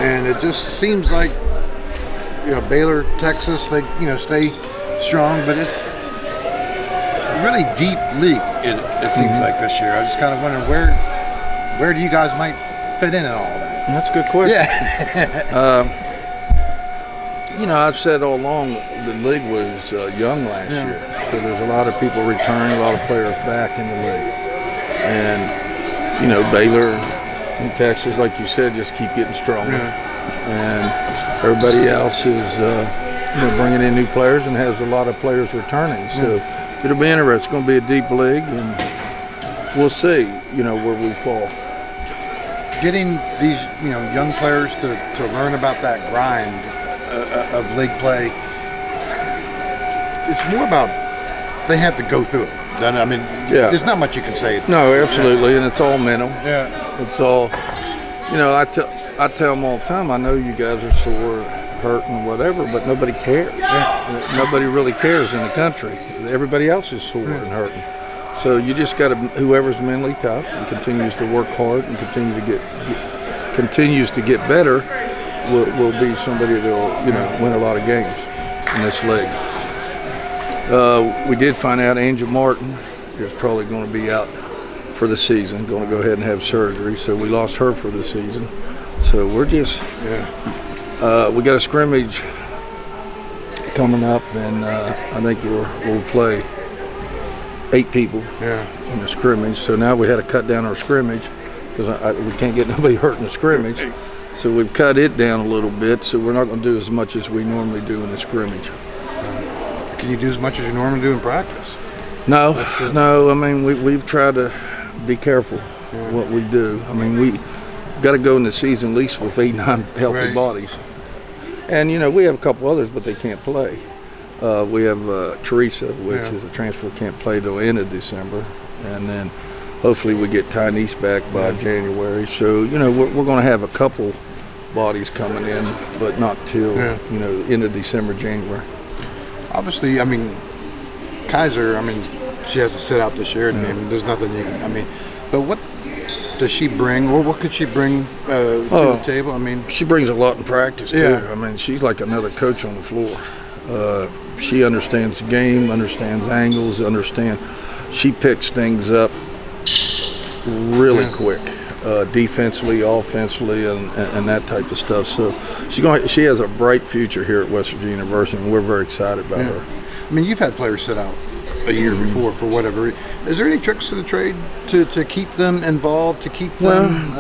and it just seems like Baylor, Texas, they stay strong, but it's a really deep league. It seems like this year. I was just kind of wondering where do you guys might fit in all that? That's a good question. Yeah. I've said all along the league was young last year, so there's a lot of people returning, a lot of players back in the league, and Baylor and Texas, like you said, just keep getting stronger, and everybody else is bringing in new players and has a lot of players returning. So it'll be interesting. It's going to be a deep league, and we'll see where we fall. Getting these young players to learn about that grind of league play, it's more about they have to go through it. I mean, there's not much you can say. No, absolutely, and it's all mental. Yeah, it's all. I tell them all the time. I know you guys are sore, hurting, whatever, but nobody cares. Yeah. Nobody really cares in the country. Everybody else is sore and hurting. So you just got to, whoever's mentally tough and continues to work hard and continues to get better, will be somebody that'll win a lot of games in this league. We did find out Angel Martin is probably going to be out for the season, going to go ahead and have surgery, so we lost her for the season. So we're just we got a scrimmage coming up, and I think we'll play 8 people in the scrimmage. So now we had to cut down our scrimmage because we can't get nobody hurt in the scrimmage. So we've cut it down a little bit, so we're not going to do as much as we normally do in the scrimmage. Can you do as much as you normally do in practice? No. I mean, we've tried to be careful what we do. I mean, we got to go in the season at least with 8, 9 healthy bodies. And, we have a couple others, but they can't play. We have Teresa, which is a transfer, can't play till the end of December. And then hopefully we get Tyneese back by January. So, we're going to have a couple bodies coming in, but not till, end of December, January. Obviously, I mean, Kaiser, she has to sit out this year. There's nothing you can, but what does she bring, or what could she bring to the table? She brings a lot in practice, too. She's like another coach on the floor. She understands the game, understands angles, she picks things up really quick, defensively, offensively, and that type of stuff. So she has a bright future here at West Virginia University, and we're very excited about her. You've had players sit out a year before for whatever. Is there any tricks to the trade to keep them involved, to keep them,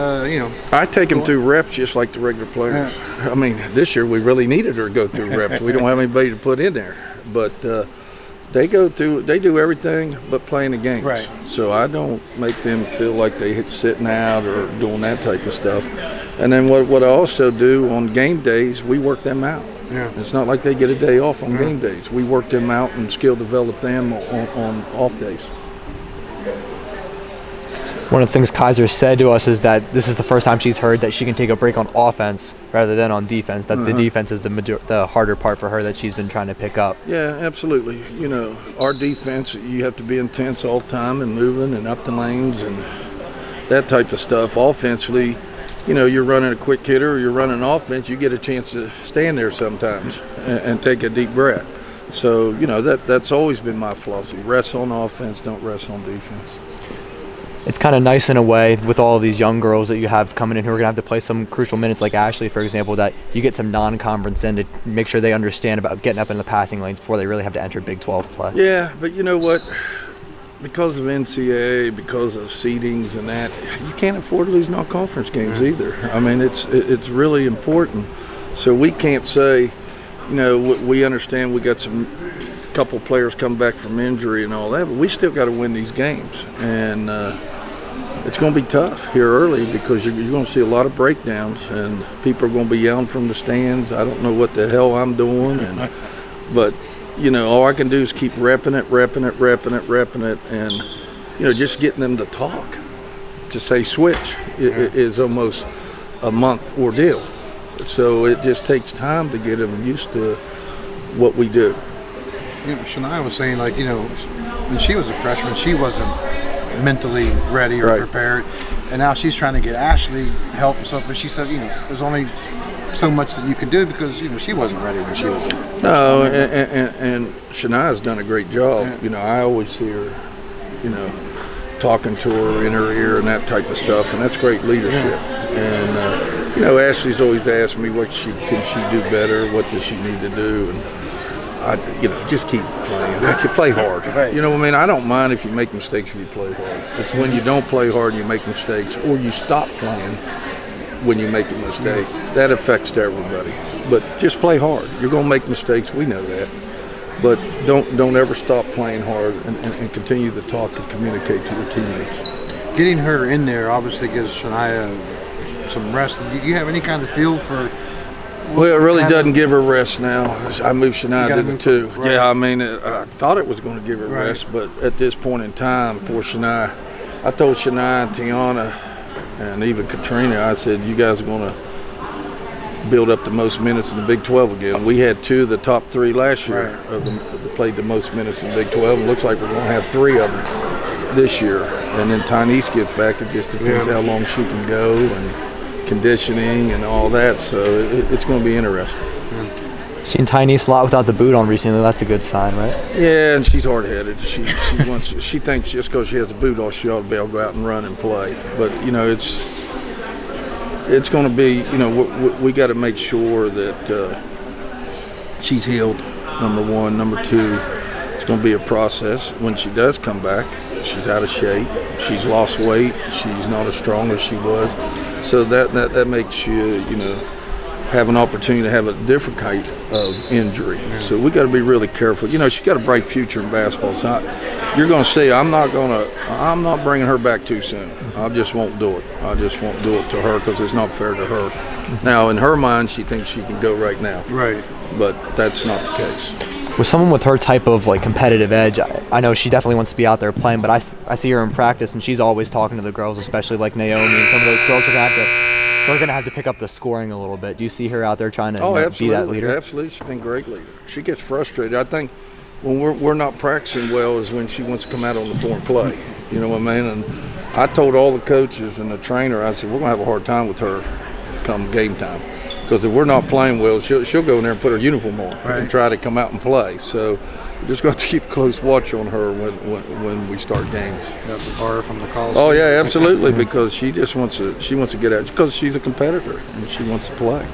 I take them through reps just like the regular players. This year we really needed her to go through reps. We don't have anybody to put in there, but they do everything but playing the games. Right. So I don't make them feel like they hit sitting out or doing that type of stuff. And then what I also do on game days, we work them out. Yeah. It's not like they get a day off on game days. We work them out and skill develop them on off days. One of the things Kaiser said to us is that this is the first time she's heard that she can take a break on offense rather than on defense, that the defense is the harder part for her that she's been trying to pick up. Yeah, absolutely. Our defense, you have to be intense all the time and moving and up the lanes and that type of stuff. Offensively, you're running a quick hitter or you're running offense, you get a chance to stand there sometimes and take a deep breath. So, that's always been my philosophy. Rest on offense, don't rest on defense. It's kind of nice in a way with all of these young girls that you have coming in who are going to have to play some crucial minutes, like Ashley, for example, that you get some non-conference in to make sure they understand about getting up in the passing lanes before they really have to enter Big 12 play. Yeah, but you know what? Because of NCAA, because of seedings and that, you can't afford to lose non-conference games either. It's really important. So we can't say, we understand we got some couple players come back from injury and all that, but we still got to win these games. And it's going to be tough here early because you're going to see a lot of breakdowns and people are going to be yelling from the stands. I don't know what the hell I'm doing, but all I can do is keep repping it, and just getting them to talk. To say switch is almost a month ordeal, so it just takes time to get them used to what we do. Shania was saying, when she was a freshman, she wasn't mentally ready or prepared. and now she's trying to get Ashley help and stuff. But she said, there's only so much that you can do because she wasn't ready when she was. No, and Shania's done a great job. Yeah. I always see her, talking to her in her ear and that type of stuff, and that's great leadership. Yeah. And Ashley's always asked me what can she do better, what does she need to do, and I just keep playing. Like, you play hard. Right. I don't mind if you make mistakes if you play hard. It's when you don't play hard and you make mistakes, or you stop playing when you make a mistake. That affects everybody. But just play hard. You're going to make mistakes. We know that. But don't ever stop playing hard and continue to talk and communicate to your teammates. Getting her in there obviously gives Shania some rest. Do you have any kind of feel for? Well, it really doesn't give her rest now. I moved Shania to the 2. Right. Yeah, I thought it was going to give her Right. rest, but at this point in time, for Shania, I told Shania and Tiana and even Katrina, I said, you guys are going to build up the most minutes in the Big 12 again. We had 2 of the top 3 last year Right. of them that played the most minutes in the Big 12. It looks like we're going to have 3 of them this year. And then Tyneese gets back. It just depends how long she can go and conditioning and all that. So it's going to be interesting. Seen Tyneese a lot without the boot on recently. That's a good sign, right? Yeah, and she's hard-headed. She thinks just because she has a boot on, she ought to be able to go out and run and play. But it's going to be, we got to make sure that she's healed. Number 1, number 2, it's going to be a process. When she does come back, she's out of shape. She's lost weight. She's not as strong as she was. So that makes you, have an opportunity to have a different kind of injury. So we got to be really careful. She's got a bright future in basketball. So you're going to see. I'm not bringing her back too soon. I just won't do it. I just won't do it to her because it's not fair to her. Now, in her mind, she thinks she can go right now. Right. But that's not the case. With someone with her type of competitive edge, I know she definitely wants to be out there playing, but I see her in practice and she's always talking to the girls, especially like Naomi and some of those girls are going to have to pick up the scoring a little bit. Do you see her out there trying to be that leader? Absolutely. She's been a great leader. She gets frustrated. I think when we're not practicing well is when she wants to come out on the floor and play. You know what I mean? And I told all the coaches and the trainer, I said, we're going to have a hard time with her come game time. Because if we're not playing well, she'll go in there and put her uniform on and try to come out and play. So we're just going to keep a close watch on her when we start games. That's the bar from the college. Oh yeah, absolutely. Because she just wants to get out because she's a competitor and she wants to play.